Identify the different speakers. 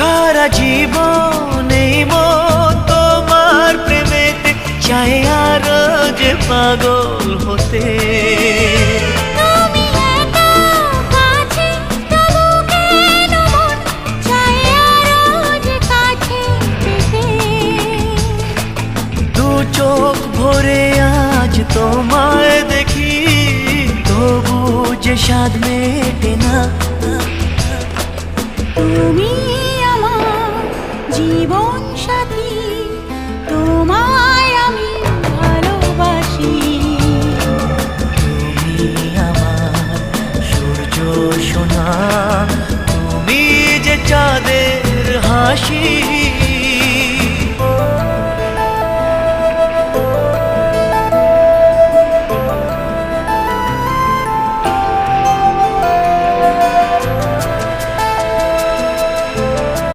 Speaker 1: সারা জীবন এই মন তোমার প্রেমেতে চাই আরো যে পাগল হতে।
Speaker 2: তুমি একা কাছে তবু কেন মন চাই আরো যে কাছে পেতে।
Speaker 1: দু চোখ ভরে আজ তোমায় দেখি, তবু যে স্বাদ মেটে না।
Speaker 2: তুমি আমার জীবন সাথী, তোমায় আমি ভালোবাসি।
Speaker 1: তুমি আমার সূর্য সোনা, তুমি যে চাঁদের হাসি।